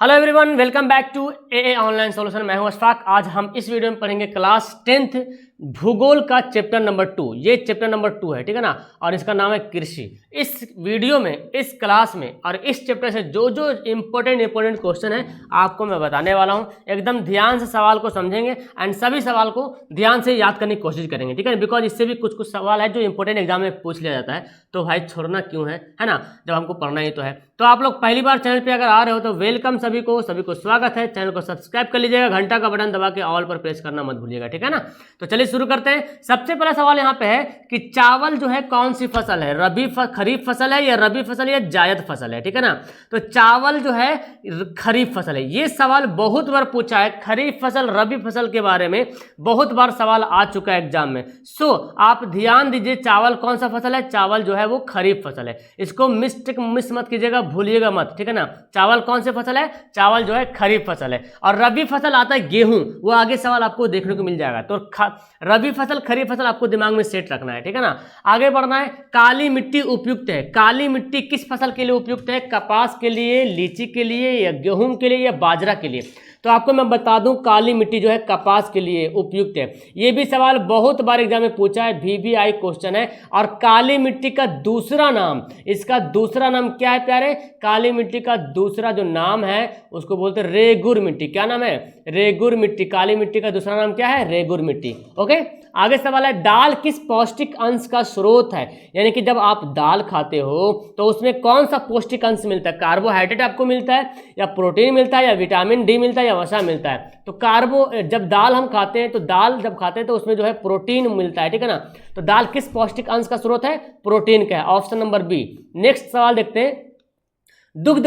Hello everyone, welcome back to a online solution. मैं हूं अशफाक। आज हम इस वीडियो में पढ़ेंगे क्लास 10th भूगोल का चैप्टर नंबर 2। ये चैप्टर नंबर 2 है, ठीक है ना, और इसका नाम है कृषि। इस वीडियो में, इस क्लास में और इस चैप्टर से जो जो इंपॉर्टेंट क्वेश्चन है आपको मैं बताने वाला हूं। एकदम ध्यान से सवाल को समझेंगे एंड सभी सवाल को ध्यान से याद करने की कोशिश करेंगे, ठीक है। बिकॉज इससे भी कुछ सवाल है जो इंपॉर्टेंट एग्जाम में पूछ लिया जाता है, तो भाई छोड़ना क्यों है ना, जब हमको पढ़ना ही तो है। तो आप लोग पहली बार चैनल पे अगर आ रहे हो तो वेलकम, सभी को स्वागत है। चैनल को सब्सक्राइब कर लीजिएगा, घंटा का बटन दबा के ऑल पर प्रेस करना मत भूलिएगा, ठीक है ना। तो चलिए शुरू करते हैं। सबसे पहला सवाल यहाँ पे है कि चावल जो है कौन सी फसल है, खरीफ फसल है या रबी फसल या जायद फसल है, ठीक है ना। तो चावल जो है खरीफ फसल है। ये सवाल बहुत बार पूछा है, खरीफ फसल रबी फसल के बारे में बहुत बार सवाल आ चुका है एग्जाम में। सो आप ध्यान दीजिए, चावल कौन सा फसल है, चावल जो है वो खरीफ फसल है। इसको मिस मत कीजिएगा, भूलिएगा मत, ठीक है ना। चावल कौन सी फसल है, चावल जो है खरीफ फसल है। और रबी फसल आता है गेहूं, वो आगे सवाल आपको देखने को मिल जाएगा। तो रबी फसल खरीफ फसल आपको दिमाग में सेट रखना है, ठीक है ना। आगे बढ़ना है। काली मिट्टी उपयुक्त है, काली मिट्टी किस फसल के लिए उपयुक्त है, कपास के लिए, लीची के लिए या गेहूं के लिए या बाजरा के लिए। तो आपको मैं बता दूं, काली मिट्टी जो है कपास के लिए उपयुक्त है। ये भी सवाल बहुत बार एग्जाम में पूछा है, VVI क्वेश्चन है। और काली मिट्टी का दूसरा नाम, इसका दूसरा नाम क्या है प्यारे, काली मिट्टी का दूसरा जो नाम है उसको बोलते हैं रेगुर मिट्टी। क्या नाम है, रेगुर मिट्टी। काली मिट्टी का दूसरा नाम क्या है, रेगुर मिट्टी। ओके, आगे सवाल है, दाल किस पौष्टिक अंश का स्रोत है। यानी कि जब आप दाल खाते हो तो उसमें कौन सा पौष्टिक अंश मिलता है, कार्बोहाइड्रेट आपको मिलता है या प्रोटीन मिलता है या विटामिन डी मिलता है या वसा मिलता है। तो जब दाल हम खाते हैं, तो दाल जब खाते हैं तो उसमें जो है प्रोटीन मिलता है, ठीक है ना। तो दाल किस पौष्टिक अंश का स्रोत है, प्रोटीन का है, ऑप्शन नंबर बी। नेक्स्ट सवाल देखते हैं। दुग्ध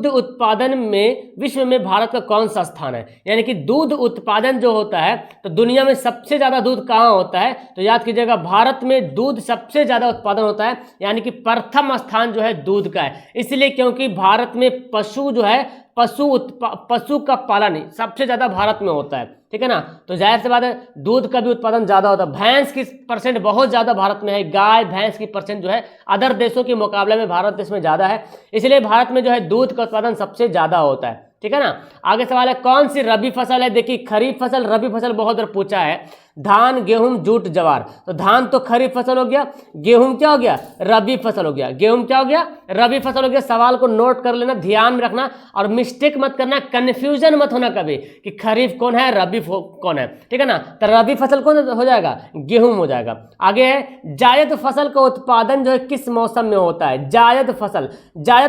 उत्पादन में विश्व में भारत का कौन सा स्थान है। यानी कि दूध उत्पादन जो होता है, तो दुनिया में सबसे ज्यादा दूध कहाँ होता है, तो याद कीजिएगा भारत में दूध सबसे ज्यादा उत्पादन होता है। यानी कि प्रथम स्थान जो है दूध का है, इसलिए क्योंकि भारत में पशु जो है पशु का पालन सबसे ज्यादा भारत में होता है, ठीक है ना। तो जाहिर सी बात है दूध का भी उत्पादन ज्यादा होता है। भैंस की परसेंट बहुत ज्यादा भारत में है, गाय भैंस की परसेंट जो है अदर देशों के मुकाबले में भारत देश में ज्यादा है, इसलिए भारत में जो है दूध का उत्पादन सबसे ज्यादा होता है, ठीक है ना। आगे सवाल है, कौन सी रबी फसल है। देखिए खरीफ फसल रबी फसल बहुत बार पूछा है, धान गेहूं जूट जवार। तो धान तो खरीफ फसल हो गया, गेहूं क्या हो गया, रबी फसल हो गया। गेहूं क्या हो गया, रबी फसल हो गया। सवाल को नोट कर लेना, ध्यान में रखना और मिस्टेक मत करना, कंफ्यूजन मत होना कभी कि खरीफ कौन है रबी कौन है, ठीक है ना। तो रबी फसल कौन हो जाएगा, गेहूं हो जाएगा। आगे है, जायद फसल का उत्पादन जो है किस मौसम में होता है। जायद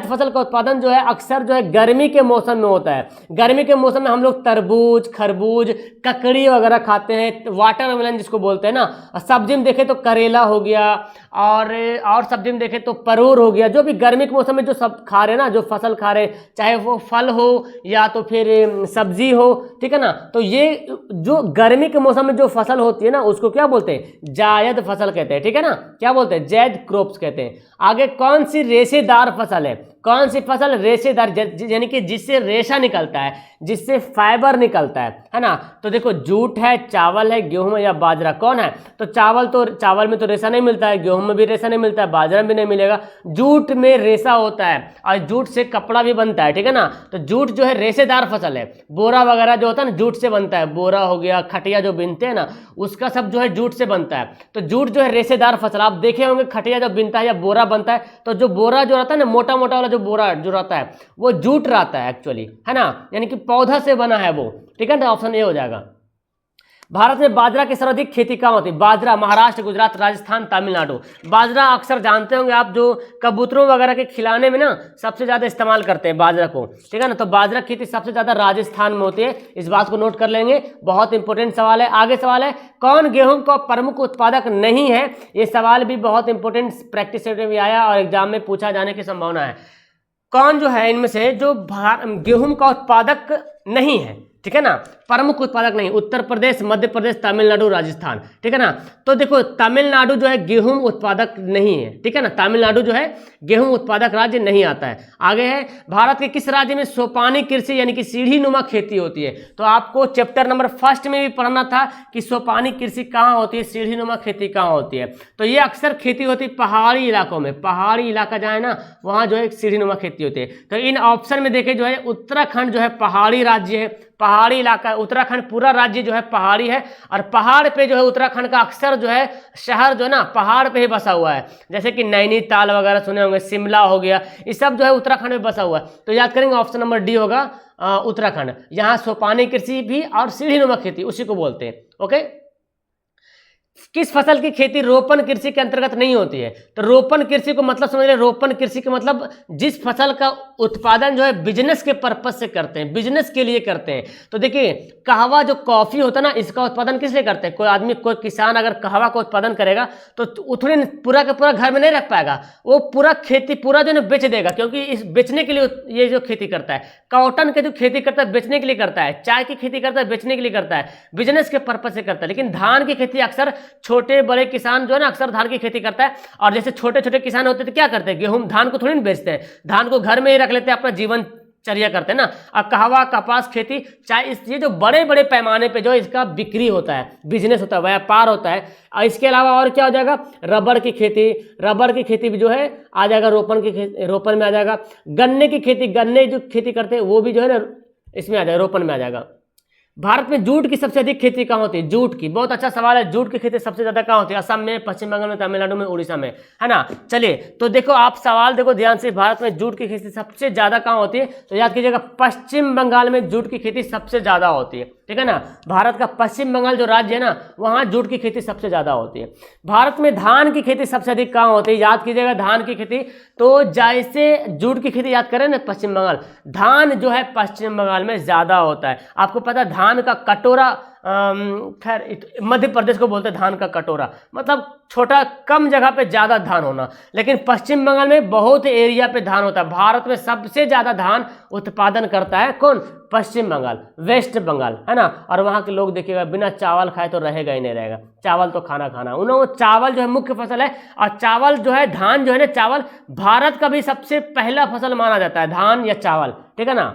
फसल का उत्पादन जो है अक्सर जो है गर्मी के मौसम में होता है। गर्मी के मौसम में हम लोग तरबूज, खरबूज, ककड़ी वगैरह खाते हैं, वाटरमेलन जिसको बोलते हैं ना। सब्जी में देखें तो करेला हो गया, और सब्जी में देखें तो परूर हो गया। जो भी गर्मी के मौसम में जो सब खा रहे ना, जो फसल खा रहे, चाहे वो फल हो या तो फिर सब्जी हो, ठीक है ना। तो ये जो गर्मी के मौसम में जो फसल होती है ना, उसको क्या बोलते हैं, जायद फसल कहते हैं, ठीक है ना। क्या बोलते हैं, जायद क्रॉप्स कहते हैं। आगे कौन सी रेशेदार फसल है, कौन सी फसल रेशेदार, यानी कि जिससे रेशा निकलता है, जिससे फाइबर निकलता है ना। तो देखो जूट है, चावल है, गेहूं या बाजरा, कौन है। तो चावल में तो रेशा नहीं मिलता है, गेहूं में भी रेशा नहीं मिलता है, बाजरा में भी नहीं मिलेगा। जूट में रेशा होता है और जूट से कपड़ा भी बनता है, ठीक है ना। तो जूट जो है रेशेदार फसल है। बोरा वगैरह जो होता है ना जूट से बनता है, बोरा हो गया, खटिया जो बिनते हैं ना, उसका सब जो है जूट से बनता है। तो जूट जो है रेशेदार फसल, आप देखे होंगे खटिया जब बिनता है या बोरा बनता है, तो जो बोरा जो रहता है ना, मोटा मोटा वाला जो बोरा जो रहता है वो जूट रहता है एक्चुअली, है ना। यानी कि पौधा से बना है वो, ठीक है ना। ऑप्शन ए हो जाएगा। भारत में बाजरा की सर्वाधिक खेती कहाँ होती है। बाजरा महाराष्ट्र, गुजरात, राजस्थान, तमिलनाडु। बाजरा अक्सर जानते होंगे आप, जो कबूतरों वगैरह के खिलाने में ना सबसे ज्यादा इस्तेमाल करते हैं बाजरा को, ठीक है ना। तो बाजरा की खेती सबसे ज्यादा राजस्थान में होती है, इस बात को नोट कर लेंगे, बहुत इंपॉर्टेंट सवाल है। आगे सवाल है, कौन गेहूं का प्रमुख उत्पादक नहीं है। ये सवाल भी बहुत इंपॉर्टेंट, प्रैक्टिस सेट में भी आया और एग्जाम में पूछा जाने की संभावना है। कौन जो है इनमें से जो गेहूं का उत्पादक नहीं है, ठीक है ना, प्रमुख उत्पादक नहीं, उत्तर प्रदेश, मध्य प्रदेश, तमिलनाडु, राजस्थान, ठीक है ना। तो देखो तमिलनाडु जो है गेहूं उत्पादक नहीं है, ठीक है ना, तमिलनाडु जो है गेहूं उत्पादक राज्य नहीं आता है। आगे है, भारत के किस राज्य में सोपानी कृषि यानी कि सीढ़ी नुमा खेती होती है। तो आपको चैप्टर नंबर 1 में भी पढ़ना था कि सोपानी कृषि कहाँ होती है, सीढ़ी नुमा खेती कहाँ होती है। तो ये अक्सर खेती होती है पहाड़ी इलाकों में, पहाड़ी इलाका जहाँ है ना वहाँ जो है सीढ़ी नुमा खेती होती है। तो इन ऑप्शन में देखे जो है उत्तराखंड जो है पहाड़ी राज्य है, पहाड़ी इलाका, उत्तराखंड पूरा राज्य जो है पहाड़ी है, और पहाड़ पे जो है उत्तराखंड का अक्सर जो है शहर जो है ना पहाड़ पे ही बसा हुआ है, जैसे कि नैनीताल वगैरह सुने होंगे, शिमला हो गया, ये सब जो है उत्तराखंड में बसा हुआ है। तो याद करेंगे ऑप्शन नंबर डी होगा उत्तराखंड। यहाँ सोपानी कृषि भी और सीढ़ी नुमा खेती उसी को बोलते हैं। ओके, किस फसल की खेती रोपण कृषि के अंतर्गत नहीं होती है। तो रोपण कृषि को मतलब समझ रहे, रोपण कृषि का मतलब जिस फसल का उत्पादन जो है बिजनेस के पर्पज से करते हैं, बिजनेस के लिए करते हैं। तो देखिए कहवा जो कॉफी होता है ना, इसका उत्पादन किस लिए करते हैं। कोई आदमी, कोई किसान अगर कहवा का उत्पादन करेगा तो उतने पूरा का पूरा घर में नहीं रख पाएगा, वो पूरा खेती पूरा जो है बेच देगा, क्योंकि इस बेचने के लिए ये जो खेती करता है। कॉटन की जो खेती करता है बेचने के लिए करता है, चाय की खेती करता है बेचने के लिए करता है, बिजनेस के पर्पज से करता है। लेकिन धान की खेती अक्सर छोटे बड़े किसान जो है ना अक्सर धान की खेती करता है, और जैसे छोटे छोटे किसान होते हैं तो क्या करते हैं, गेहूं धान को थोड़ी ना बेचते हैं, धान को घर में ही रख लेते हैं, अपना जीवन चर्या करते हैं ना। अब कहवा कपास खेती चाहे ये जो बड़े बड़े पैमाने पे जो इसका बिक्री होता है, बिजनेस होता है, व्यापार होता है। और इसके अलावा और क्या हो जाएगा, रबर की खेती, रबर की खेती भी जो है आ जाएगा, रोपण में आ जाएगा। गन्ने की खेती, गन्ने जो खेती करते हैं वो भी जो है ना इसमें आ जाएगा, रोपण में आ जाएगा। भारत में जूट की सबसे अधिक खेती कहाँ होती है, जूट की, बहुत अच्छा सवाल है। जूट की खेती सबसे ज्यादा कहाँ होती है, असम में, पश्चिम बंगाल में, तमिलनाडु में, उड़ीसा में, है ना। चलिए तो देखो आप सवाल देखो ध्यान से, भारत में जूट की खेती सबसे ज्यादा कहाँ होती है। तो याद कीजिएगा पश्चिम बंगाल में जूट की खेती सबसे ज्यादा होती है, ठीक है ना। भारत का पश्चिम बंगाल जो राज्य है ना वहाँ जूट की खेती सबसे ज्यादा होती है। भारत में धान की खेती सबसे अधिक कहाँ होती है, याद कीजिएगा धान की खेती। तो जैसे जूट की खेती याद करें ना पश्चिम बंगाल, धान जो है पश्चिम बंगाल में ज्यादा होता है। आपको पता है धान का कटोरा, खैर मध्य प्रदेश को बोलते हैं धान का कटोरा, मतलब छोटा कम जगह पे ज्यादा धान होना। लेकिन पश्चिम बंगाल में बहुत एरिया पे धान होता है। भारत में सबसे ज्यादा धान उत्पादन करता है कौन, पश्चिम बंगाल, वेस्ट बंगाल, है ना। और वहाँ के लोग देखिएगा बिना चावल खाए तो रहेगा ही नहीं रहेगा, चावल तो खाना उन्होंने, चावल जो है मुख्य फसल है। और चावल जो है, धान जो है ना, चावल भारत का भी सबसे पहला फसल माना जाता है, धान या चावल, ठीक है ना।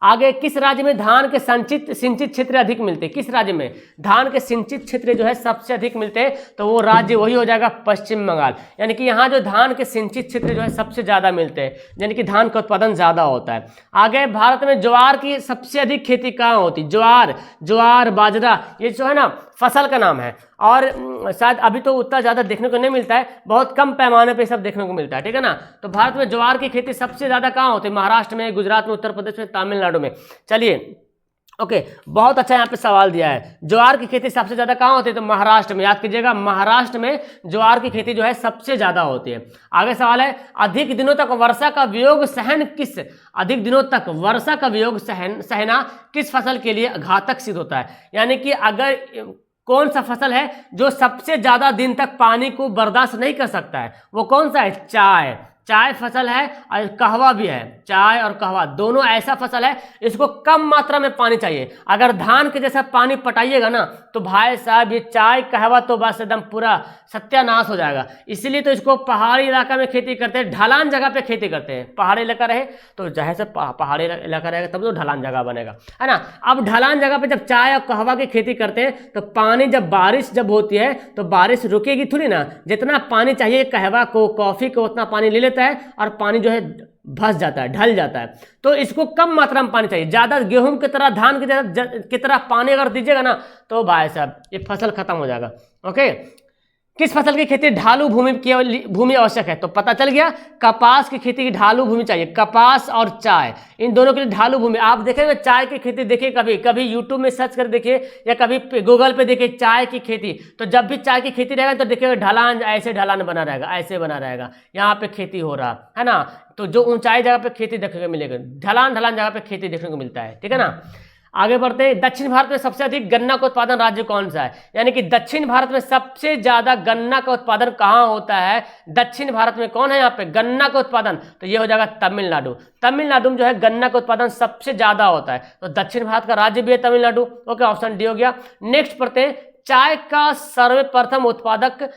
आगे, किस राज्य में धान के सिंचित क्षेत्र अधिक मिलते हैं, किस राज्य में धान के सिंचित क्षेत्र जो है सबसे अधिक मिलते हैं, तो वो राज्य वही हो जाएगा पश्चिम बंगाल। यानी कि यहाँ जो धान के सिंचित क्षेत्र जो है सबसे ज्यादा मिलते हैं, यानी कि धान का उत्पादन ज्यादा होता है। आगे, भारत में ज्वार की सबसे अधिक खेती कहाँ होती है, ज्वार बाजरा, ये जो है ना फसल का नाम है, और शायद अभी तो उतना ज़्यादा देखने को नहीं मिलता है, बहुत कम पैमाने पे सब देखने को मिलता है, ठीक है ना। तो भारत में ज्वार की खेती सबसे ज़्यादा कहाँ होती है, महाराष्ट्र में, गुजरात में, उत्तर प्रदेश में, तमिलनाडु में। चलिए ओके, बहुत अच्छा यहाँ पे सवाल दिया है, ज्वार की खेती सबसे ज़्यादा कहाँ होती है, तो महाराष्ट्र में। याद कीजिएगा महाराष्ट्र में ज्वार की खेती जो है सबसे ज़्यादा होती है। आगे सवाल है, अधिक दिनों तक वर्षा का वियोग सहन किस, अधिक दिनों तक वर्षा का वियोग सहना किस फसल के लिए घातक सिद्ध होता है। यानी कि अगर कौन सा फसल है जो सबसे ज्यादा दिन तक पानी को बर्दाश्त नहीं कर सकता है, वो कौन सा है, चाय फसल है, और कहवा भी है। चाय और कहवा दोनों ऐसा फसल है इसको कम मात्रा में पानी चाहिए। अगर धान के जैसा पानी पटाइएगा ना तो भाई साहब ये चाय कहवा तो बस एकदम पूरा सत्यानाश हो जाएगा। इसलिए तो इसको पहाड़ी इलाका में खेती करते हैं, ढलान जगह पे खेती करते हैं। पहाड़ी इलाका रहे तो जहाँ से पहाड़ी इलाका रहेगा तब तो ढलान जगह बनेगा, है ना। अब ढलान जगह पे जब चाय और कहवा की खेती करते हैं तो पानी, जब बारिश जब होती है तो बारिश रुकेगी थोड़ी ना, जितना पानी चाहिए कहवा को, कॉफी को, उतना पानी ले लेता है और पानी जो है भस जाता है, ढल जाता है। तो इसको कम मात्रा में पानी चाहिए। ज्यादा गेहूं की तरह, धान की तरह पानी अगर दीजिएगा ना तो भाई साहब ये फसल खत्म हो जाएगा। ओके, किस फसल की खेती ढालू भूमि आवश्यक है, तो पता चल गया कपास की खेती की ढालू भूमि चाहिए। कपास और चाय इन दोनों के लिए ढालू भूमि। आप देखेंगे चाय की खेती देखिए, कभी यूट्यूब में सर्च कर देखिए या कभी गूगल पे देखिए चाय की खेती, तो जब भी चाय की खेती रहेगा तो देखिएगा ढलान, ऐसे ढलान बना रहेगा, ऐसे बना रहेगा, यहाँ पे खेती हो रहा है ना। तो जो ऊंचाई जगह पे खेती देखने को मिलेगा, ढलान जगह पे खेती देखने को मिलता है, ठीक है ना। आगे बढ़ते हैं। दक्षिण भारत में सबसे अधिक गन्ना का उत्पादन राज्य कौन सा है? यानी कि दक्षिण भारत में सबसे ज्यादा गन्ना का उत्पादन कहाँ होता है? दक्षिण भारत में कौन है यहाँ पे गन्ना का उत्पादन? तो ये हो जाएगा तमिलनाडु। तमिलनाडु में जो है गन्ना का उत्पादन सबसे ज्यादा होता है, तो दक्षिण भारत का राज्य भी है तमिलनाडु। ओके, ऑप्शन डी हो गया। नेक्स्ट पढ़ते हैं, चाय का सर्वप्रथम उत्पादक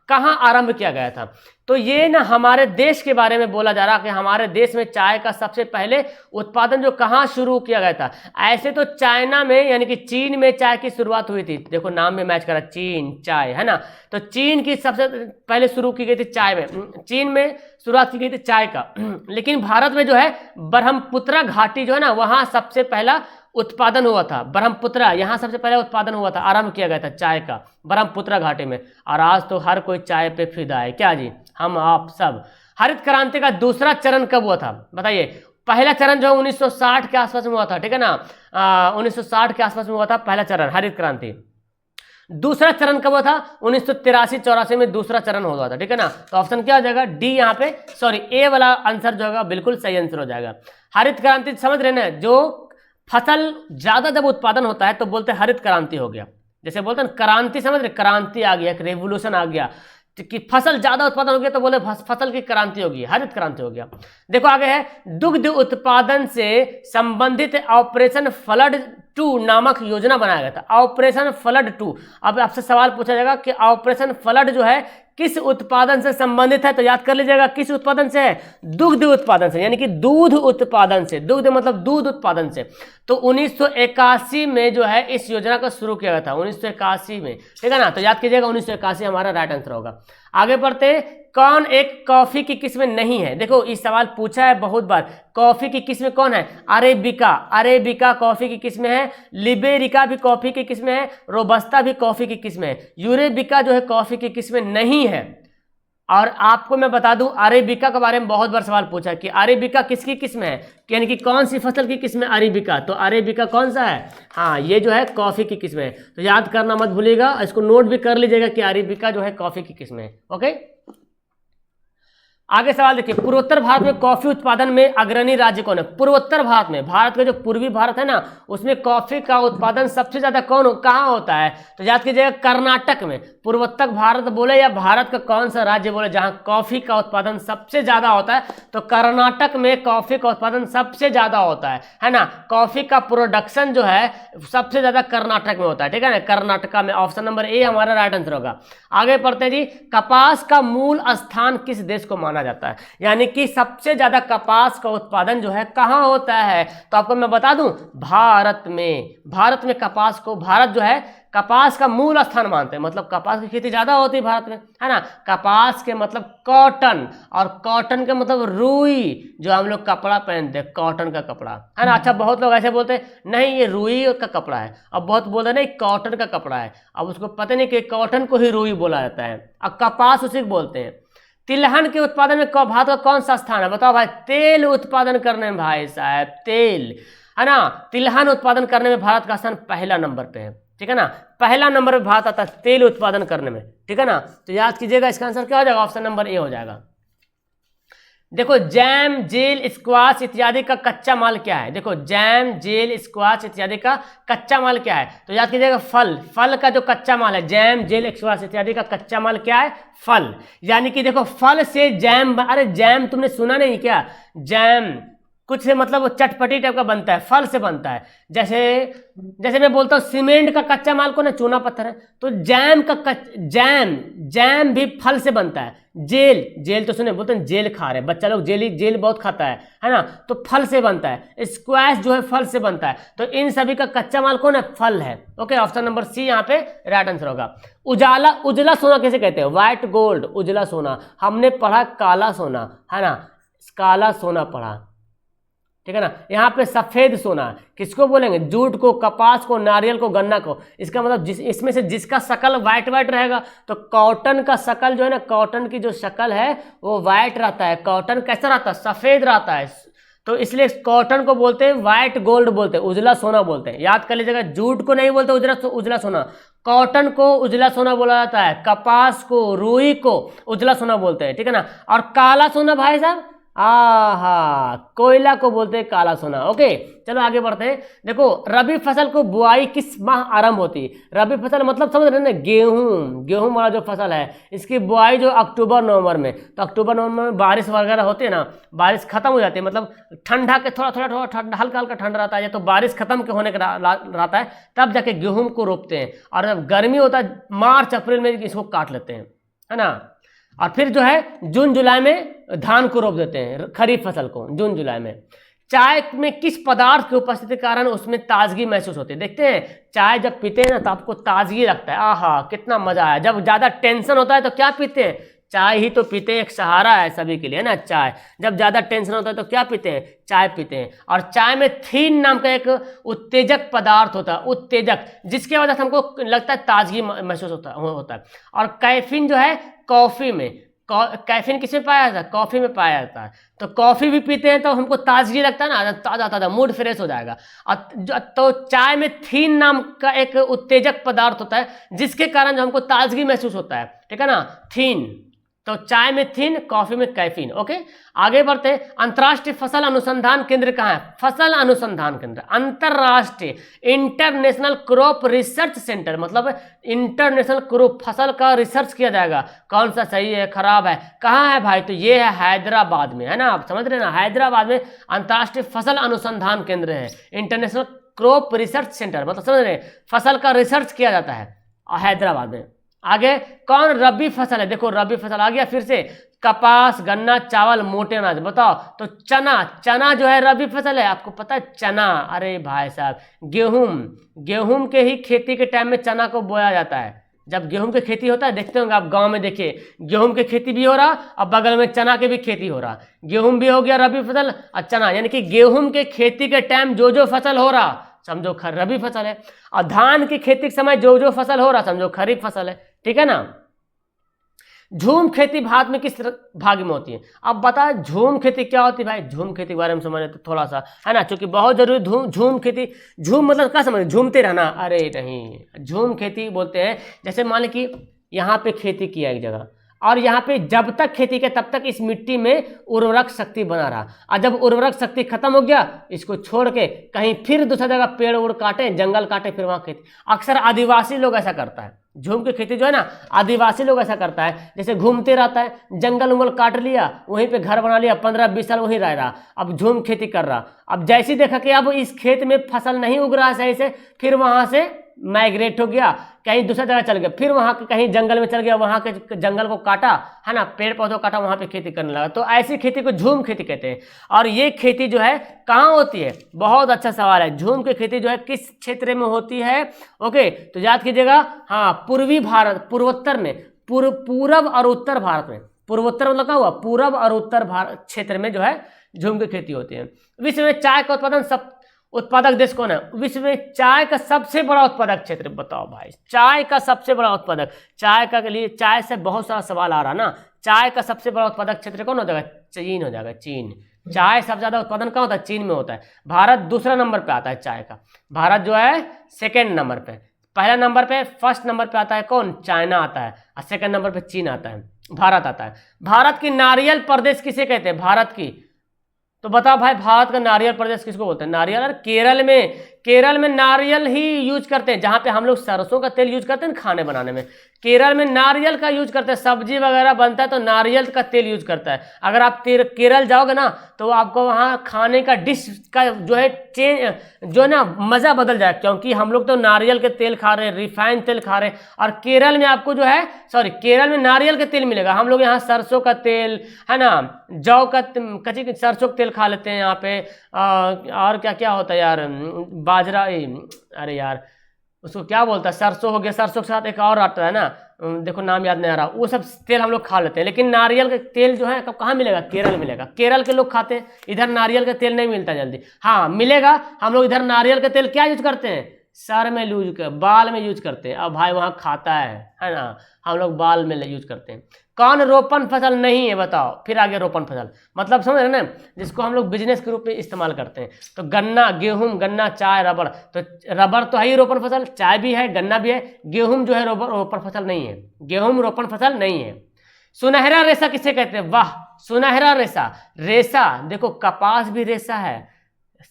कहाँ आरंभ किया गया था? तो ये ना हमारे देश के बारे में बोला जा रहा है कि हमारे देश में चाय का सबसे पहले उत्पादन जो कहाँ शुरू किया गया था। ऐसे तो चाइना में यानी कि चीन में चाय की शुरुआत हुई थी, देखो नाम में मैच करा, चीन चाय है ना, तो चीन की सबसे पहले शुरू की गई थी चाय में, चीन में शुरुआत की गई थी चाय का। लेकिन भारत में जो है ब्रह्मपुत्र घाटी जो है ना वहाँ सबसे पहला उत्पादन हुआ था। ब्रह्मपुत्र यहाँ सबसे पहले उत्पादन हुआ था, आरंभ किया गया था चाय का ब्रह्मपुत्र घाटी में। और आज तो हर कोई चाय पे फिदा है, क्या जी, हम आप सब। हरित क्रांति का दूसरा चरण कब हुआ था बताइए? पहला चरण जो 1960 के आसपास में हुआ था, ठीक है ना, 1960 के आसपास में हुआ था पहला चरण हरित क्रांति। दूसरा चरण कब हुआ था? 1983-84 में दूसरा चरण हुआ था, ठीक है ना। तो ऑप्शन क्या हो जाएगा? डी यहाँ पे, सॉरी ए वाला आंसर जो होगा बिल्कुल सही आंसर हो जाएगा। हरित क्रांति समझ रहे ना, जो फसल ज्यादा जब उत्पादन होता है तो बोलते हैं हरित क्रांति हो गया। जैसे बोलते हैं क्रांति, समझ रहे, क्रांति आ गया, एक रेवोल्यूशन आ गया कि फसल ज्यादा उत्पादन हो गया तो बोले फसल की क्रांति होगी, हरित क्रांति हो गया। देखो आगे है, दुग्ध उत्पादन से संबंधित ऑपरेशन फ्लड 2 नामक योजना बनाया गया था। ऑपरेशन फ्लड 2, अब आपसे सवाल पूछा जाएगा कि ऑपरेशन फ्लड जो है किस उत्पादन से संबंधित है? तो याद कर लीजिएगा किस उत्पादन से है? दुग्ध उत्पादन से, यानी कि दूध उत्पादन से, दुग्ध मतलब दूध उत्पादन से। तो 1981 में जो है इस योजना को शुरू किया गया था, 1981 में, ठीक है ना। तो याद कीजिएगा 1981 हमारा राइट आंसर होगा। आगे बढ़ते, कौन एक कॉफी की किस्म नहीं है? देखो इस सवाल पूछा है बहुत बार, कॉफी की किस्म कौन है? अरेबिका, अरेबिका कॉफी की किस्म है, लिबेरिका भी कॉफी की किस्म है, रोबस्ता भी कॉफी की किस्म है, यूरेबिका जो है कॉफी की किस्म नहीं है। और आपको मैं बता दूं, अरेबिका के बारे में बहुत बार सवाल पूछा कि अरेबिका किसकी किस्म है, यानी कि कौन सी फसल की किस्म है अरेबिका? तो अरेबिका कौन सा है? हाँ, ये जो है कॉफी की किस्म है। तो याद करना मत भूलिएगा, इसको नोट भी कर लीजिएगा कि अरेबिका जो है कॉफी की किस्म है। ओके, आगे सवाल देखिए, पूर्वोत्तर भारत में कॉफी उत्पादन में अग्रणी राज्य कौन है? पूर्वोत्तर भारत में, भारत का जो पूर्वी भारत है ना, उसमें कॉफी का उत्पादन सबसे ज्यादा कहाँ होता है? तो याद कीजिएगा कर्नाटक में। पूर्वोत्तर भारत बोले या भारत का कौन सा राज्य बोले जहां कॉफी का उत्पादन सबसे ज्यादा होता है? तो कर्नाटक में कॉफी का उत्पादन सबसे ज्यादा होता है ना। कॉफी का प्रोडक्शन जो है सबसे ज्यादा कर्नाटक में होता है, ठीक है ना, कर्नाटका में। ऑप्शन नंबर ए हमारा राइट आंसर होगा। आगे पढ़ते हैं जी, कपास का मूल स्थान किस देश को माना जाता है? यानी कि सबसे ज्यादा कपास का उत्पादन जो है कहाँ होता है? तो आपको मैं बता दूं, भारत में। भारत में कपास को, भारत जो है कपास का मूल स्थान मानते हैं, मतलब कपास की खेती ज्यादा होती है भारत में, है ना। कपास के मतलब कॉटन, और कॉटन के मतलब रुई, जो हम लोग कपड़ा पहनते हैं, कॉटन का कपड़ा, है ना। अच्छा, बहुत लोग ऐसे बोलते हैं नहीं ये रुई का कपड़ा है, अब बहुत बोलते हैं नहीं कॉटन का कपड़ा है। अब उसको पता नहीं कि कॉटन को ही रुई बोला जाता है, अब कपास उसी को बोलते हैं। तिलहन के उत्पादन में भारत का कौन सा स्थान है? बताओ भाई। तेल उत्पादन करने में भाई साहब, तेल, है ना, तिलहन उत्पादन करने में भारत का स्थान पहला नंबर पे है, ठीक है ना। पहला नंबर पे भारत आता है तेल उत्पादन करने में, ठीक है ना। तो याद कीजिएगा इसका आंसर क्या हो जाएगा? ऑप्शन नंबर ए हो जाएगा। देखो, जैम, जेल, स्क्वाश इत्यादि का कच्चा माल क्या है? देखो, जैम, जेल, स्क्वाश इत्यादि का कच्चा माल क्या है? तो याद कीजिएगा फल, फल का जो कच्चा माल है, जैम, जेल, स्क्वाश इत्यादि का कच्चा माल क्या है? फल। यानी कि देखो फल से जैम, अरे जैम तुमने सुना नहीं क्या? जैम कुछ मतलब चटपटी टाइप का बनता है, फल से बनता है। जैसे मैं बोलता हूँ सीमेंट का कच्चा माल को ना चूना पत्थर है, तो जैम का जैम भी फल से बनता है। जेल, जेल तो सुने, बोलते हैं जेल खा रहे बच्चा लोग, जेल बहुत खाता है ना, तो फल से बनता है। स्क्वैश जो है फल से बनता है। तो इन सभी का कच्चा माल कौन है? फल है। ओके, ऑप्शन नंबर सी यहाँ पे राइट आंसर होगा। उजला सोना कैसे कहते हैं? व्हाइट गोल्ड, उजला सोना। हमने पढ़ा काला सोना, है ना, काला सोना पढ़ा, ठीक है ना। यहाँ पे सफेद सोना किसको बोलेंगे? जूट को, कपास को, नारियल को, गन्ना को। इसका मतलब इसमें से जिसका शकल व्हाइट रहेगा, तो कॉटन का शकल जो है ना, कॉटन की जो शकल है वो व्हाइट रहता है। कॉटन कैसा रहता है? सफेद रहता है। तो इसलिए कॉटन को बोलते हैं व्हाइट गोल्ड, बोलते हैं उजला सोना बोलते हैं। याद कर लीजिएगा, जूट को नहीं बोलते उजला सोना, कॉटन को उजला सोना बोला जाता है, कपास को, रुई को उजला सोना बोलते हैं, ठीक है ना। और काला सोना भाई साहब, आहा, कोयला को बोलते हैं काला सोना। ओके, चलो आगे बढ़ते हैं। देखो, रबी फसल को बुआई किस माह आरंभ होती है? रबी फसल मतलब समझ रहे हैं ना, गेहूं, गेहूं वाला जो फसल है, इसकी बुआई जो अक्टूबर नवंबर में, तो अक्टूबर नवंबर में बारिश वगैरह होती है ना, बारिश खत्म हो जाती है, मतलब ठंडा के थोड़ा ठंडा, हल्का हल्का ठंडा रहता है, या तो बारिश खत्म के होने का रहता है, तब जाके गेहूं को रोपते हैं। और जब गर्मी होता है मार्च अप्रैल में इसको काट लेते हैं, है ना। और फिर जो है जून जुलाई में धान को रोप देते हैं, खरीफ फसल को जून जुलाई में। चाय में किस पदार्थ की उपस्थिति के कारण उसमें ताजगी महसूस होती है? देखते हैं, चाय जब पीते हैं ना तो आपको ताजगी लगता है, आहा कितना मजा आया। जब ज्यादा टेंशन होता है तो क्या पीते हैं? चाय ही तो पीते हैं, एक सहारा है सभी के लिए, है ना चाय। जब ज्यादा टेंशन होता है तो क्या पीते हैं? चाय पीते हैं। और चाय में थीन नाम का एक उत्तेजक पदार्थ होता है, उत्तेजक, जिसके वजह से हमको लगता है ताजगी महसूस होता है। और कैफीन जो है कॉफी में, कैफीन किसमें पाया जाता है? कॉफी में पाया जाता है। तो कॉफी भी पीते हैं तो हमको ताजगी लगता है ना, ताजा ताजा मूड फ्रेश हो जाएगा। तो चाय में थीन नाम का एक उत्तेजक पदार्थ होता है, जिसके कारण जो हमको ताजगी महसूस होता है, ठीक है ना, थीन। तो चाय में थीन, कॉफी में कैफीन। ओके, आगे बढ़ते हैं। अंतर्राष्ट्रीय फसल अनुसंधान केंद्र कहाँ है? फसल अनुसंधान केंद्र, अंतरराष्ट्रीय, इंटरनेशनल क्रॉप रिसर्च सेंटर, मतलब इंटरनेशनल क्रॉप फसल का रिसर्च किया जाएगा, कौन सा सही है खराब है, कहाँ है भाई? तो ये है हैदराबाद में, है ना, आप समझ रहे हैं ना, हैदराबाद में अंतर्राष्ट्रीय फसल अनुसंधान केंद्र है, इंटरनेशनल क्रॉप रिसर्च सेंटर, मतलब समझ रहे हैं, फसल का रिसर्च किया जाता है हैदराबाद में। आगे, कौन रबी फसल है? देखो रबी फसल आ गया फिर से, कपास, गन्ना, चावल, मोटे अनाज। बताओ तो चना, चना जो है रबी फसल है, आपको पता है चना? अरे भाई साहब, गेहूं, गेहूं के ही खेती के टाइम में चना को बोया जाता है। जब गेहूं की खेती होता है, देखते होंगे आप गांव में, देखिए गेहूं की खेती भी हो रहा और बगल में चना की भी खेती हो रहा। गेहूं भी हो गया रबी फसल और चना, यानी कि गेहूं के खेती के टाइम जो फसल हो रहा समझो रबी फसल है, और धान की खेती के समय जो फसल हो रहा समझो खरीफ फसल है, ठीक है ना। झूम खेती भारत में किस भाग में होती है? अब बताओ झूम खेती क्या होती है भाई? झूम खेती के बारे में समझे तो थोड़ा सा, है ना, क्योंकि बहुत जरूरी। झूम खेती, झूम मतलब क्या समझ, झूमते रहना? अरे नहीं, झूम खेती बोलते हैं, जैसे मान ली कि यहाँ पे खेती किया एक जगह, और यहाँ पे जब तक खेती किया तब तक इस मिट्टी में उर्वरक शक्ति बना रहा, और जब उर्वरक शक्ति खत्म हो गया इसको छोड़ के कहीं फिर दूसरा जगह पेड़ उड़ काटे, जंगल काटे, फिर वहाँ खेती। अक्सर आदिवासी लोग ऐसा करता है, झूम की खेती जो है ना, आदिवासी लोग ऐसा करता है, जैसे घूमते रहता है, जंगल उंगल काट लिया, वहीं पे घर बना लिया, 15-20 साल वहीं रह रहा, अब झूम खेती कर रहा। अब जैसे देखा कि अब इस खेत में फसल नहीं उग रहा है सही से, फिर वहां से माइग्रेट हो गया, कहीं दूसरा जगह चल गया, फिर वहां के कहीं जंगल में चल गया, वहां के जंगल को काटा, है ना, पेड़ पौधों काटा, वहां पे खेती करने लगा। तो ऐसी खेती को झूम खेती कहते हैं। और ये खेती जो है कहाँ होती है? बहुत अच्छा सवाल है। झूम की खेती जो है किस क्षेत्र में होती है? ओके, तो याद कीजिएगा, हाँ, पूर्वी भारत, पूर्वोत्तर में, पूर्व और उत्तर भारत में, पूर्वोत्तर मतलब क्या हुआ? पूर्व और उत्तर भारत क्षेत्र में जो है झूम की खेती होती है। विश्व में चाय का उत्पादन उत्पादक देश कौन है? विश्व में चाय का सबसे बड़ा उत्पादक क्षेत्र बताओ भाई, चाय का सबसे बड़ा उत्पादक, चाय का के लिए, चाय से बहुत सारा सवाल आ रहा ना, चाय का सबसे बड़ा उत्पादक क्षेत्र कौन हो जाएगा? चीन हो जाएगा, चीन। चाय सबसे ज्यादा उत्पादन कहाँ होता है? चीन में होता है। भारत दूसरा नंबर पे आता है चाय का, भारत जो है सेकेंड नंबर पे, पहला नंबर पे, फर्स्ट नंबर पे आता है कौन? चाइना आता है, और सेकेंड नंबर पे चीन आता है, भारत आता है। भारत की नारियल प्रदेश किसे कहते हैं? भारत की, तो बताओ भाई, भारत का नारियल प्रदेश किसको बोलते हैं? नारियल, और केरल में नारियल ही यूज करते हैं, जहां पे हम लोग सरसों का तेल यूज करते हैं खाने बनाने में, केरल में नारियल का यूज करते हैं, सब्जी वगैरह बनता है तो नारियल का तेल यूज करता है। अगर आप केरल जाओगे ना तो आपको वहाँ खाने का डिश का जो है जो ना मज़ा बदल जाए, क्योंकि हम लोग तो नारियल के तेल खा रहे हैं, रिफाइंड तेल खा रहे हैं, और केरल में आपको जो है, केरल में नारियल का तेल मिलेगा। हम लोग यहाँ सरसों का तेल, है ना, जौ का, कच्ची सरसों का तेल खा लेते हैं यहाँ पे, और क्या क्या होता है यार, बाजरा, अरे यार उसको क्या बोलता है, सरसों हो गया, सरसों के साथ एक और आता है ना, देखो नाम याद नहीं आ रहा, वो सब तेल हम लोग खा लेते हैं। लेकिन नारियल का तेल जो है कहाँ मिलेगा? केरल मिलेगा, केरल के लोग खाते हैं, इधर नारियल का तेल नहीं मिलता जल्दी। हाँ मिलेगा, हम लोग इधर नारियल का तेल क्या यूज करते हैं? सर में यूज कर, बाल में यूज करते हैं। अब भाई वहाँ खाता है ना, हम लोग बाल में यूज करते हैं। कौन रोपण फसल नहीं है बताओ? फिर आगे रोपण फसल मतलब समझ रहे ना, जिसको हम लोग बिजनेस के रूप में इस्तेमाल करते हैं। तो गन्ना, गेहूं, गन्ना, चाय, रबड़। तो रबड़ तो है ही रोपण फसल, चाय भी है, गन्ना भी है, गेहूं जो है रोपण फसल नहीं है, गेहूं रोपण फसल नहीं है। सुनहरा रेशा किसे कहते हैं? वाह, सुनहरा रेशा। रेशा देखो, कपास भी रेशा है।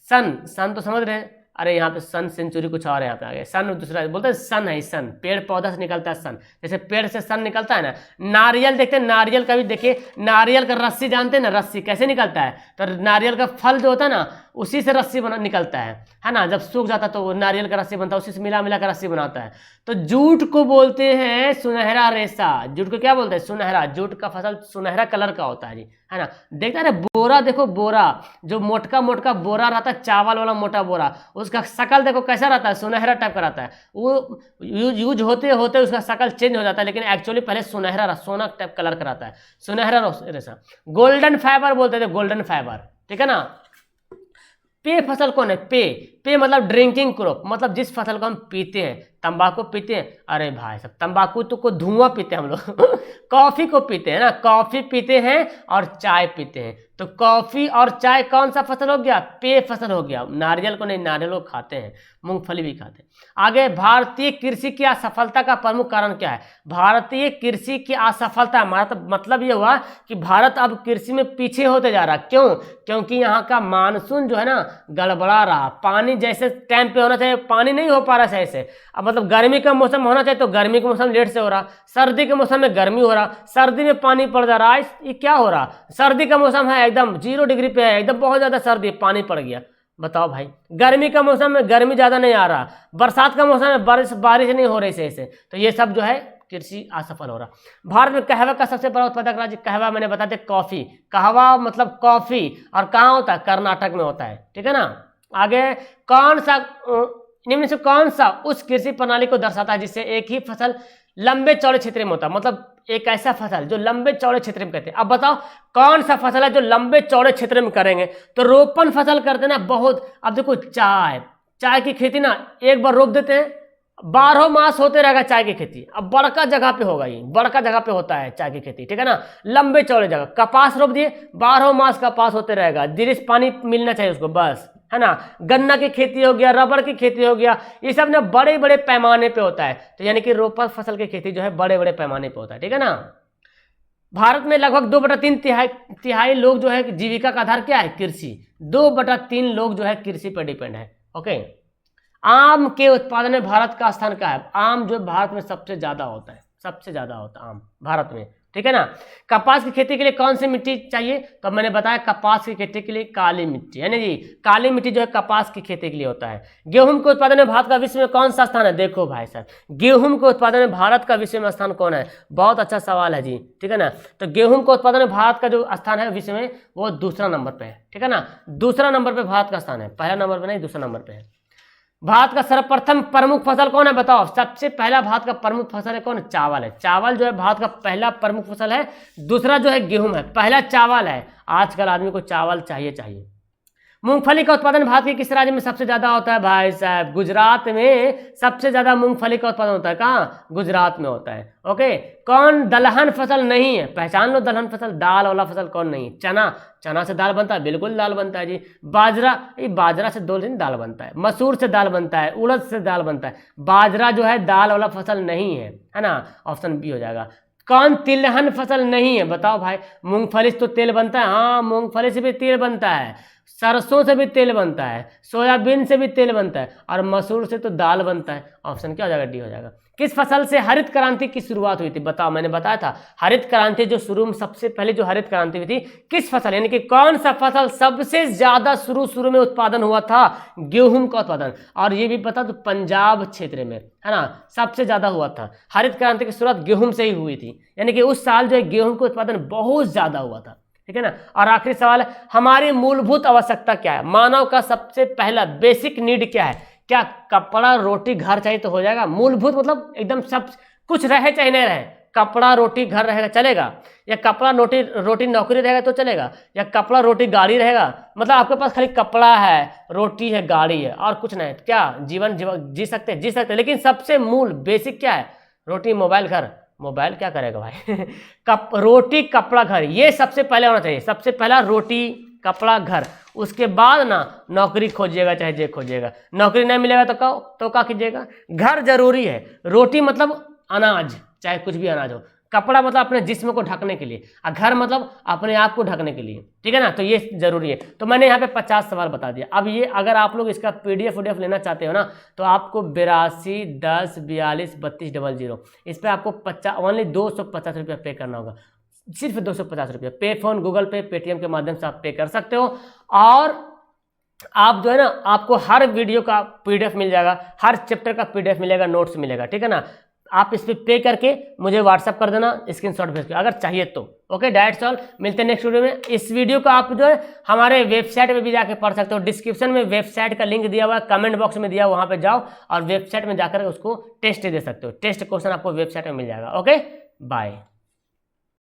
सन तो समझ रहे हैं, अरे यहाँ पे सन सेंचुरी कुछ और है, यहाँ पे आ गए सन, दूसरा बोलते हैं सन है, सन पेड़ पौधा से निकलता है सन, जैसे पेड़ से सन निकलता है ना। नारियल देखते हैं, नारियल का भी देखिए, नारियल का रस्सी जानते हैं ना, रस्सी कैसे निकलता है? तो नारियल का फल जो होता है ना, उसी से रस्सी बना निकलता है ना। जब सूख जाता है तो नारियल का रस्सी बनता है, उसी से मिला मिला कर रस्सी बनाता है। तो जूट को बोलते हैं सुनहरा रेशा। जूट को क्या बोलते हैं? सुनहरा। जूट का फसल सुनहरा कलर का होता है जी, है ना। देखते हैं बोरा, देखो बोरा, जो मोटका मोटका बोरा रहता है, चावल वाला मोटा बोरा, उसका शकल देखो कैसा रहता है? सुनहरा टाइप का रहता है। वो यूज होते होते उसका शकल चेंज हो जाता है, लेकिन एक्चुअली पहले सुनहरा सोना टाइप कलर का रहता है, सुनहरा रेशा। गोल्डन फाइबर बोलते थे, गोल्डन फाइबर, ठीक है ना। पे फसल कौन है? पे मतलब ड्रिंकिंग क्रॉप, मतलब जिस फसल को हम पीते हैं। तंबाकू पीते हैं, अरे भाई साहब तंबाकू तो को धुआं पीते हैं हम लोग कॉफी को पीते हैं ना, कॉफी पीते हैं और चाय पीते हैं। तो कॉफी और चाय कौन सा फसल हो गया? पे फसल हो गया। नारियल को नहीं, नारियल को खाते हैं, मूंगफली भी खाते हैं। आगे, भारतीय कृषि की असफलता का प्रमुख कारण क्या है? भारतीय कृषि की असफलता, हमारा तो मतलब ये हुआ कि भारत अब कृषि में पीछे होते जा रहा। क्यों? क्योंकि यहाँ का मानसून जो है ना गड़बड़ा रहा। पानी जैसे टाइम पे होना चाहिए पानी नहीं हो पा रहा सही से। अब मतलब गर्मी का मौसम होना चाहिए तो गर्मी का मौसम लेट से हो रहा, सर्दी के मौसम में गर्मी हो रहा, सर्दी में पानी पड़ जा रहा है। ये क्या हो रहा? सर्दी का मौसम है एकदम 0 डिग्री पे है, एकदम बहुत ज्यादा सर्दी, पानी पड़ गया। बताओ भाई, गर्मी का मौसम में गर्मी ज्यादा नहीं आ रहा, बरसात का मौसम में बारिश नहीं हो रही सही से। तो ये सब जो है कृषि असफल हो रहा। भारत में कहवा का सबसे बड़ा उत्पादक राज्य, कहवा मैंने बता दिया, कॉफी। कहवा मतलब कॉफी, और कहाँ होता है? कर्नाटक में होता है, ठीक है ना। आगे, कौन सा निम्न से कौन सा उस कृषि प्रणाली को दर्शाता है जिससे एक ही फसल लंबे चौड़े क्षेत्र में होता है? मतलब एक ऐसा फसल जो लंबे चौड़े क्षेत्र में करते हैं। अब बताओ कौन सा फसल है जो लंबे चौड़े क्षेत्र में करेंगे? तो रोपण फसल करते हैं ना बहुत। अब देखो, चाय की खेती ना एक बार रोप देते हैं, 12 मास होते रहेगा चाय की खेती। अब बड़का जगह पे होगा, ये बड़का जगह पे होता है चाय की खेती, ठीक है ना, लंबे चौड़े जगह। कपास रोप दिए, 12 मास कपास होते रहेगा, धीरे से पानी मिलना चाहिए उसको, बस, है ना। गन्ना की खेती हो गया, रबर की खेती हो गया, ये सब ना बड़े बड़े पैमाने पे होता है। तो यानी कि रोपण फसल की खेती जो है बड़े बड़े पैमाने पे होता है, ठीक है ना। भारत में लगभग 2/3 तिहाई लोग जो है जीविका का आधार क्या है? कृषि। 2/3 लोग जो है कृषि पर डिपेंड है। ओके। आम के उत्पादन में भारत का स्थान क्या है? आम जो भारत में सबसे ज्यादा होता है, सबसे ज्यादा होता है आम भारत में, ठीक है ना। कपास की खेती के लिए कौन सी मिट्टी चाहिए? तो मैंने बताया कपास की खेती के लिए काली मिट्टी, है ना जी। काली मिट्टी जो है कपास की खेती के लिए होता है। गेहूं के उत्पादन में भारत का विश्व में कौन सा स्थान है? देखो भाई साहब, गेहूं के उत्पादन में भारत का विश्व में स्थान कौन है? बहुत अच्छा सवाल है जी, ठीक है ना। तो गेहूं के उत्पादन में भारत का जो स्थान है विश्व में, वो दूसरा नंबर पे है, ठीक है ना। दूसरा नंबर पे भारत का स्थान है, पहला नंबर पे नहीं, दूसरा नंबर पे है। भारत का सर्वप्रथम प्रमुख फसल कौन है? बताओ, सबसे पहला भारत का प्रमुख फसल है कौन? चावल है। चावल जो है भारत का पहला प्रमुख फसल है। दूसरा जो है गेहूं है, पहला चावल है। आजकल आदमी को चावल चाहिए। मूंगफली का उत्पादन भारत के किस राज्य में सबसे ज्यादा होता है? भाई साहब, गुजरात में सबसे ज्यादा मूंगफली का उत्पादन होता है। कहाँ? गुजरात में होता है। ओके। कौन दलहन फसल नहीं है? पहचान लो दलहन फसल, दाल वाला फसल कौन नहीं है? चना से दाल बनता है, बिल्कुल दाल बनता है जी। बाजरा से दो दिन दाल बनता है, मसूर से दाल बनता है, उड़द से दाल बनता है। बाजरा जो है दाल वाला फसल नहीं है ना। ऑप्शन बी हो जाएगा। कौन तिलहन फसल नहीं है? बताओ भाई। मूंगफली से तो तेल बनता है, हाँ मूंगफली से भी तेल बनता है, सरसों से भी तेल बनता है, सोयाबीन से भी तेल बनता है, और मसूर से तो दाल बनता है। ऑप्शन क्या हो जाएगा? डी हो जाएगा। किस फसल से हरित क्रांति की शुरुआत हुई थी? बताओ, मैंने बताया था हरित क्रांति जो शुरू में सबसे पहले जो हरित क्रांति हुई थी, किस फसल यानी कि कौन सा फसल सबसे ज्यादा शुरू में उत्पादन हुआ था? गेहूं का उत्पादन। और ये भी पता तो पंजाब क्षेत्र में, है ना, सबसे ज्यादा हुआ था। हरित क्रांति की शुरुआत गेहूं से ही हुई थी, यानी कि उस साल जो है गेहूं का उत्पादन बहुत ज्यादा हुआ था, ठीक है ना। और आखिरी सवाल है, हमारी मूलभूत आवश्यकता क्या है? मानव का सबसे पहला बेसिक नीड क्या है? क्या कपड़ा रोटी घर चाहिए तो हो जाएगा? मूलभूत मतलब एकदम सब कुछ रहे चाहे नहीं रहे, कपड़ा रोटी घर रहेगा चलेगा, या कपड़ा रोटी नौकरी रहेगा तो चलेगा, या कपड़ा रोटी गाड़ी रहेगा? मतलब आपके पास खाली कपड़ा है, रोटी है, गाड़ी है और कुछ नहीं, क्या जीवन जी सकते हैं, लेकिन सबसे मूल बेसिक क्या है? रोटी, मोबाइल, घर। मोबाइल क्या करेगा भाई रोटी, कपड़ा, घर, ये सबसे पहले होना चाहिए। सबसे पहला रोटी, कपड़ा, घर, उसके बाद ना नौकरी खोजिएगा चाहे जे खोजिएगा। नौकरी नहीं मिलेगा तो क्या कीजिएगा? घर जरूरी है। रोटी मतलब अनाज, चाहे कुछ भी अनाज हो, कपड़ा मतलब अपने जिस्म को ढकने के लिए, और घर मतलब अपने आप को ढकने के लिए, ठीक है ना। तो ये जरूरी है। तो मैंने यहाँ पे 50 सवाल बता दिया। अब ये अगर आप लोग इसका PDF उडीएफ लेना चाहते हो ना, तो आपको 82 10 42 32 00 इस पर आपको ओनली 250 रुपया पे करना होगा, सिर्फ 250 रुपया। पे फोन, गूगल पे, पेटीएम के माध्यम से आप पे कर सकते हो। और आप जो है ना, आपको हर वीडियो का PDF मिल जाएगा, हर चैप्टर का PDF मिलेगा, नोट्स मिलेगा, ठीक है ना। आप इस पर पे करके मुझे व्हाट्सअप कर देना, स्क्रीनशॉट भेज के अगर चाहिए तो। Okay, that's all. मिलते हैं नेक्स्ट वीडियो में। इस वीडियो को आप जो है हमारे वेबसाइट में भी जाके पढ़ सकते हो। डिस्क्रिप्शन में वेबसाइट का लिंक दिया हुआ है, कमेंट बॉक्स में दिया हुआ, वहाँ पे जाओ और वेबसाइट में जाकर उसको टेस्ट दे सकते हो। टेस्ट क्वेश्चन आपको वेबसाइट में मिल जाएगा। Okay, bye.